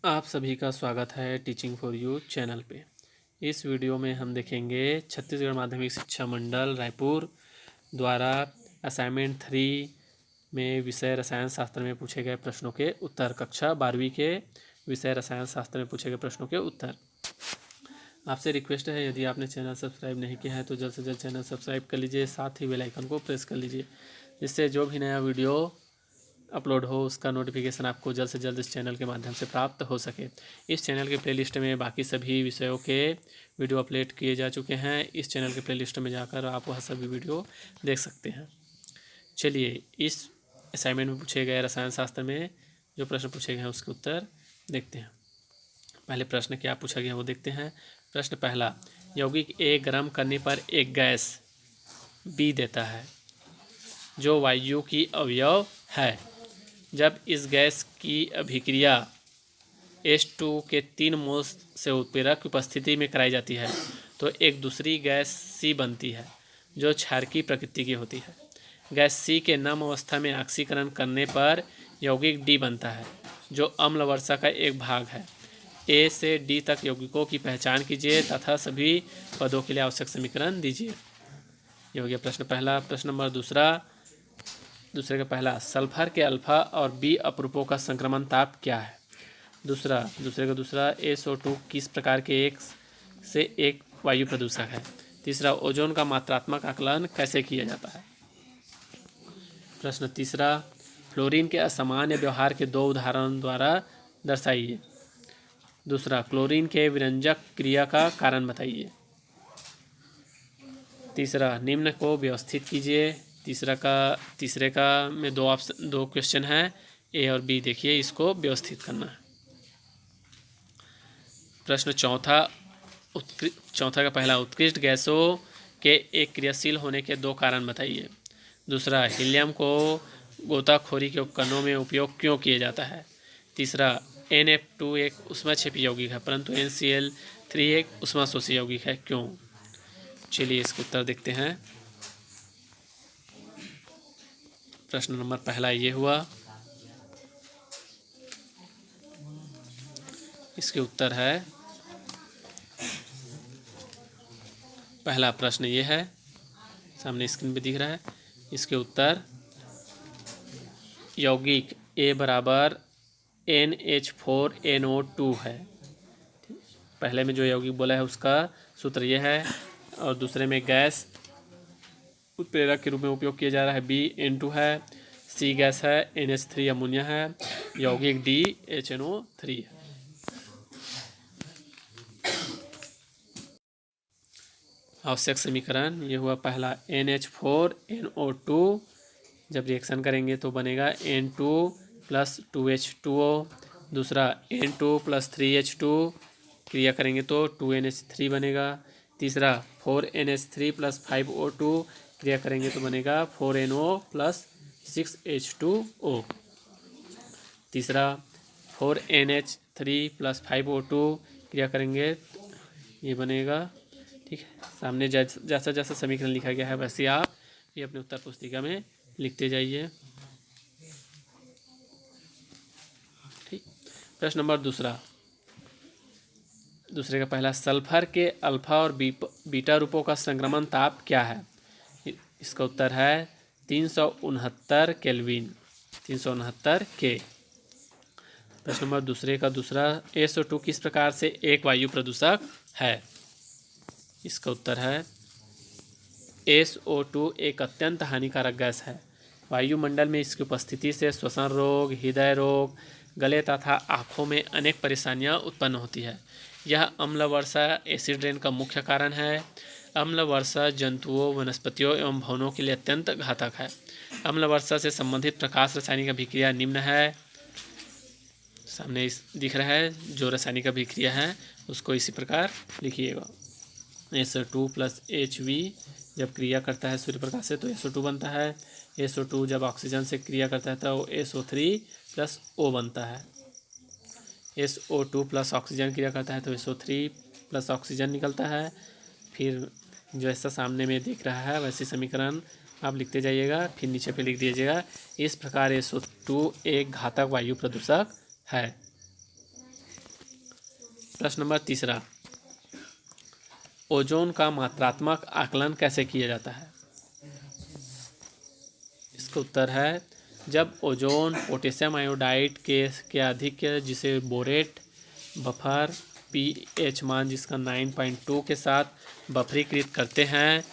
आप सभी का स्वागत है टीचिंग फॉर यू चैनल पे। इस वीडियो में हम देखेंगे छत्तीसगढ़ माध्यमिक शिक्षा मंडल रायपुर द्वारा असाइनमेंट 3 में विषय रसायन शास्त्र में पूछे गए प्रश्नों के उत्तर। कक्षा 12वीं के विषय रसायन शास्त्र में पूछे गए प्रश्नों के उत्तर। आपसे रिक्वेस्ट है, यदि आपने चैनल सब्सक्राइब नहीं किया है तो जल्द से जल्द चैनल सब्सक्राइब कर लीजिए, साथ ही बेल आइकन को प्रेस कर लीजिए, जिससे जो भी नया वीडियो अपलोड हो उसका नोटिफिकेशन आपको जल्द से जल्द इस चैनल के माध्यम से प्राप्त हो सके। इस चैनल के प्लेलिस्ट में बाकी सभी विषयों के वीडियो अपलोड किए जा चुके हैं। इस चैनल के प्लेलिस्ट में जाकर आप वह सभी वीडियो देख सकते हैं। चलिए, इस असाइनमेंट में पूछे गए रसायन शास्त्र में जो प्रश्न पूछे गए हैं उसके उत्तर देखते हैं। पहले प्रश्न क्या पूछा गया वो देखते हैं। प्रश्न पहला, यौगिक ए गर्म करने पर एक गैस बी देता है जो वायु की अवयव है। जब इस गैस की अभिक्रिया H2 के 3 मोल से उत्प्रेरक की उपस्थिति में कराई जाती है तो एक दूसरी गैस C बनती है जो क्षारकीय प्रकृति की होती है। गैस C के नम अवस्था में ऑक्सीकरण करने पर यौगिक D बनता है जो अम्ल वर्षा का एक भाग है। A से D तक यौगिकों की पहचान कीजिए तथा सभी पदों के लिए आवश्यक समीकरण दीजिए। ये हो गया प्रश्न पहला। प्रश्न नंबर दूसरे का पहला, सल्फर के अल्फा और बी अपरूपों का संक्रमण ताप क्या है। दूसरे का दूसरा, SO2 किस प्रकार के एक से एक वायु प्रदूषक है। तीसरा, ओजोन का मात्रात्मक आकलन कैसे किया जाता है। प्रश्न तीसरा, फ्लोरीन के असामान्य व्यवहार के 2 उदाहरण द्वारा दर्शाइए। दूसरा, क्लोरीन के विरंजक क्रिया का कारण बताइए। तीसरा, निम्न को व्यवस्थित कीजिए। तीसरे का में दो क्वेश्चन है, ए और बी। देखिए, इसको व्यवस्थित करना है। प्रश्न चौथा का पहला, उत्कृष्ट गैसों के एक क्रियाशील होने के 2 कारण बताइए। दूसरा, हीलियम को गोताखोरी के उपकरणों में उपयोग क्यों किया जाता है। तीसरा, NF2 एक ऊष्माक्षेपी यौगिक है परंतु NCl3 एक ऊष्माशोषी यौगिक है, क्यों। चलिए, इसका उत्तर देखते हैं। प्रश्न नंबर पहला ये हुआ। इसके उत्तर है, पहला प्रश्न ये है, सामने स्क्रीन पे दिख रहा है। इसके उत्तर यौगिक A बराबर NH4NO2 है। पहले में जो यौगिक बोला है उसका सूत्र ये है, और दूसरे में गैस उत्प्रेरक के रूप में उपयोग किया जा रहा है BN2 है। C गैस है, NH3 अमोनिया है, यौगिक D HNO3 है। आवश्यक समीकरण ये हुआ पहला, NH4NO2 जब रिएक्शन करेंगे तो बनेगा N2 + 2H2O। दूसरा, N2 + 3H2 क्रिया करेंगे तो 2NH3 बनेगा। तीसरा, 4NH3 + 5O2 क्रिया करेंगे तो बनेगा 4NO + 6H2O। तीसरा, 4NH3 + 5O2 क्रिया करेंगे ये बनेगा, ठीक है। सामने जैसा जैसा समीकरण लिखा गया है वैसे आप ये अपने उत्तर पुस्तिका में लिखते जाइए, ठीक। प्रश्न नंबर दूसरे का पहला, सल्फर के अल्फा और बीटा रूपों का संक्रमण ताप क्या है। इसका उत्तर है 369 केल्विन, 369 के। प्रश्न नंबर दूसरा, SO2 किस प्रकार से एक वायु प्रदूषक है। इसका उत्तर है, SO2 एक अत्यंत हानिकारक गैस है। वायुमंडल में इसकी उपस्थिति से श्वसन रोग, हृदय रोग, गले तथा आँखों में अनेक परेशानियां उत्पन्न होती है। यह अम्ल वर्षा एसिड रेन का मुख्य कारण है। अम्ल वर्षा जंतुओं, वनस्पतियों एवं भवनों के लिए अत्यंत घातक है। अम्ल वर्षा से संबंधित प्रकाश रासायनिक अभिक्रिया निम्न है। सामने दिख रहा है जो रासायनिक अभिक्रिया है उसको इसी प्रकार लिखिएगा। SO2 + Hv जब क्रिया करता है सूर्य प्रकाश से तो SO2 बनता है। SO2 जब ऑक्सीजन से क्रिया करता है तो SO3 + O बनता है। SO2 + ऑक्सीजन क्रिया करता है तो SO3 + ऑक्सीजन निकलता है। फिर जैसा सामने में दिख रहा है वैसे समीकरण आप लिखते जाइएगा, फिर नीचे पे लिख दीजिएगा। इस प्रकार SO2 एक घातक वायु प्रदूषक है। प्रश्न नंबर 3, ओजोन का मात्रात्मक आकलन कैसे किया जाता है? इसका उत्तर है जब ओजोन पोटेशियम आयोडाइड के अधिक, जिसे बोरेट बफर पीएच मान जिसका 9.2 के साथ बफरीकृत करते हैं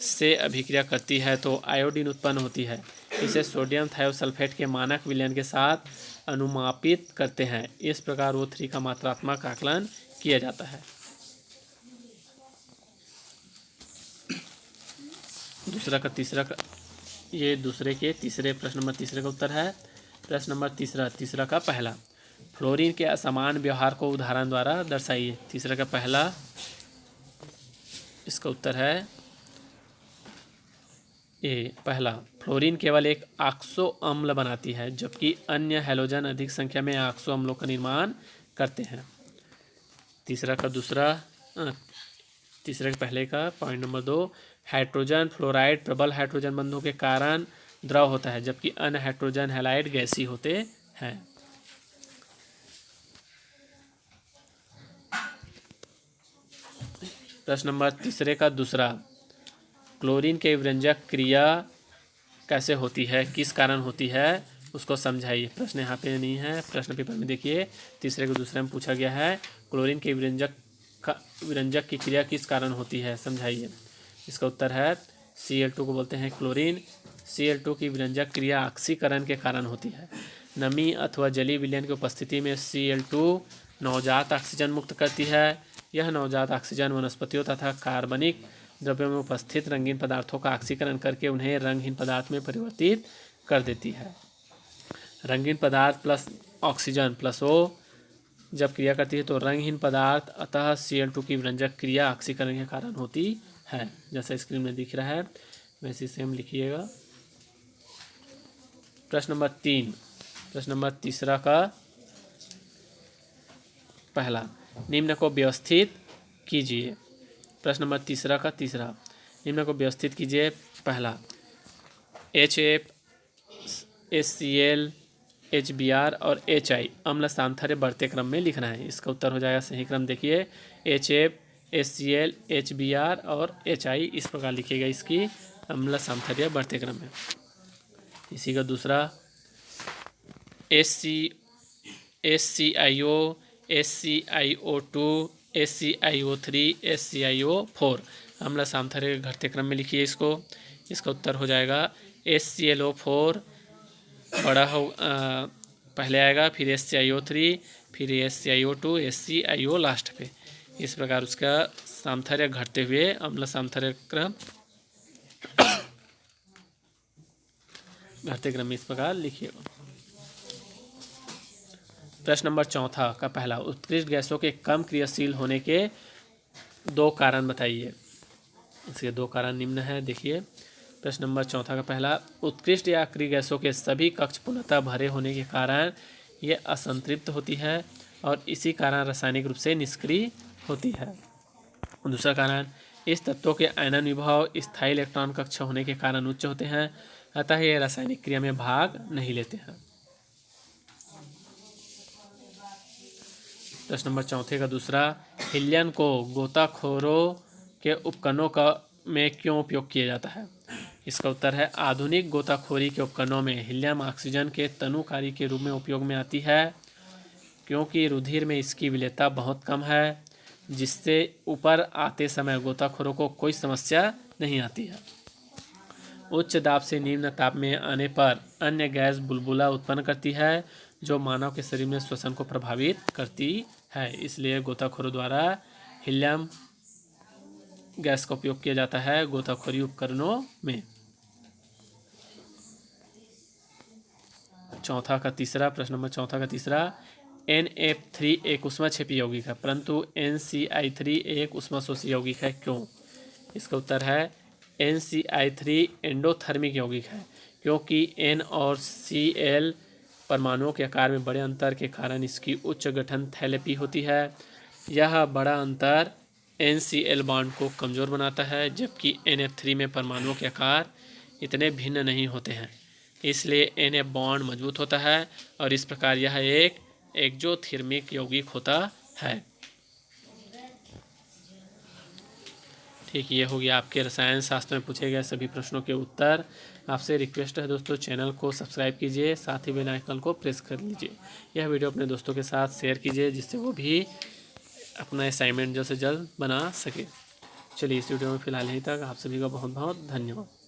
से अभिक्रिया करती है तो आयोडीन उत्पन्न होती है। इसे सोडियम थायोसल्फेट के मानक विलयन के साथ अनुमापित करते हैं। इस प्रकार O3 का मात्रात्मक आकलन किया जाता है। तीसरे प्रश्न नंबर 3 का उत्तर है। प्रश्न नंबर 3 का पहला, फ्लोरीन के असमान व्यवहार को उदाहरण द्वारा दर्शाइए। 3 का पहला, इसका उत्तर है पहला, फ्लोरीन केवल एक ऑक्सो अम्ल बनाती है जबकि अन्य हैलोजन अधिक संख्या में ऑक्सो अम्लों का निर्माण करते हैं। तीसरे के पहले का पॉइंट नंबर 2, हाइड्रोजन फ्लोराइड प्रबल हाइड्रोजन बंधों के कारण द्रव होता है जबकि अन्य हाइड्रोजन हैलाइड गैसीय होते हैं। प्रश्न नंबर 3 का दूसरा, क्लोरीन के विरंजक क्रिया कैसे होती है, किस कारण होती है, उसको समझाइए। प्रश्न यहाँ पे नहीं है, प्रश्न पेपर में देखिए 3 के दूसरे में पूछा गया है क्लोरीन के विरंजक की क्रिया किस कारण होती है, समझाइए। इसका उत्तर है Cl2 को बोलते हैं क्लोरीन। Cl2 की विरंजक क्रिया ऑक्सीकरण के कारण होती है। नमी अथवा जलीय विलयन की उपस्थिति में Cl2 नवजात ऑक्सीजन मुक्त करती है। यह नवजात ऑक्सीजन वनस्पतियों तथा कार्बनिक द्रव्यों में उपस्थित रंगीन पदार्थों का ऑक्सीकरण करके उन्हें रंगहीन पदार्थ में परिवर्तित कर देती है। रंगीन पदार्थ प्लस ऑक्सीजन प्लस O जब क्रिया करती है तो रंगहीन पदार्थ, अतः Cl2 की विरंजक क्रिया ऑक्सीकरण के कारण होती है। जैसा स्क्रीन में दिख रहा है वैसे सेम लिखिएगा। प्रश्न नंबर 3 का पहला, निम्न को व्यवस्थित कीजिए। प्रश्न नंबर 3 का तीसरा, निम्न को व्यवस्थित कीजिए। पहला, HF, HCl, HBr और HI अम्ल सांथर्य बढ़ते क्रम में लिखना है। इसका उत्तर हो जाएगा सही क्रम देखिए HF, HCl, HBr और HI इस प्रकार लिखिएगा इसकी अम्ल सांथर्य बढ़ते क्रम में। इसी का दूसरा, HCIO, HCIO2, HCIO3, HCIO4 अम्ल सांथर्य घटते क्रम में लिखिए इसको। इसका उत्तर हो जाएगा HClO4 बड़ा हो पहले आएगा, फिर HCIO3, फिर HCIO2, HCIO लास्ट पे। इस प्रकार उसका सांथर्य घटते हुए अम्ल सांथर्य क्रम घटते क्रम में इस प्रकार लिखिएगा। प्रश्न नंबर 4 का पहला, उत्कृष्ट गैसों के कम क्रियाशील होने के 2 कारण बताइए। इसके 2 कारण निम्न है, देखिए। प्रश्न नंबर 4 का पहला, उत्कृष्ट या अक्रिय गैसों के सभी कक्ष पूर्णतः भरे होने के कारण ये असंतृप्त होती है और इसी कारण रासायनिक रूप से निष्क्रिय होती है। दूसरा कारण, इस तत्वों के आयनन विभव स्थायी इलेक्ट्रॉन कक्ष होने के कारण उच्च होते हैं, अतः ये रासायनिक क्रिया में भाग नहीं लेते हैं। प्रश्न नंबर 4 का दूसरा, हीलियम को गोताखोरों के उपकरणों में क्यों उपयोग किया जाता है। इसका उत्तर है आधुनिक गोताखोरी के उपकरणों में हीलियम ऑक्सीजन के तनुकारी के रूप में उपयोग में आती है क्योंकि रुधिर में इसकी विलेयता बहुत कम है, जिससे ऊपर आते समय गोताखोरों को कोई समस्या नहीं आती है। उच्च दाब से निम्न ताप में आने पर अन्य गैस बुलबुला उत्पन्न करती है जो मानव के शरीर में श्वसन को प्रभावित करती है। इसलिए गोताखोरों द्वारा हीलियम गैस का उपयोग किया जाता है गोताखोरी उपकरणों में। प्रश्न नंबर 4 का तीसरा, NF3 एक ऊष्माक्षेपी यौगिक है परंतु NCI3 एक ऊष्माशोषी यौगिक है, क्यों। इसका उत्तर है NCI3 एंडोथर्मिक यौगिक है क्योंकि N और Cl परमाणुओं के आकार में बड़े अंतर के कारण इसकी उच्च गठन थैलेपी होती है। यह बड़ा अंतर NCl बॉन्ड को कमज़ोर बनाता है जबकि NF3 में परमाणुओं के आकार इतने भिन्न नहीं होते हैं, इसलिए NF बॉन्ड मजबूत होता है और इस प्रकार यह एक एक्जोथर्मिक यौगिक होता है। ठीक, ये हो गया आपके रसायन शास्त्र में पूछे गए सभी प्रश्नों के उत्तर। आपसे रिक्वेस्ट है दोस्तों, चैनल को सब्सक्राइब कीजिए, साथ ही बेल आइकन को प्रेस कर लीजिए। यह वीडियो अपने दोस्तों के साथ शेयर कीजिए जिससे वो भी अपना असाइनमेंट जल्द से जल्द बना सके। चलिए इस वीडियो में फ़िलहाल यहीं तक। आप सभी का बहुत बहुत धन्यवाद।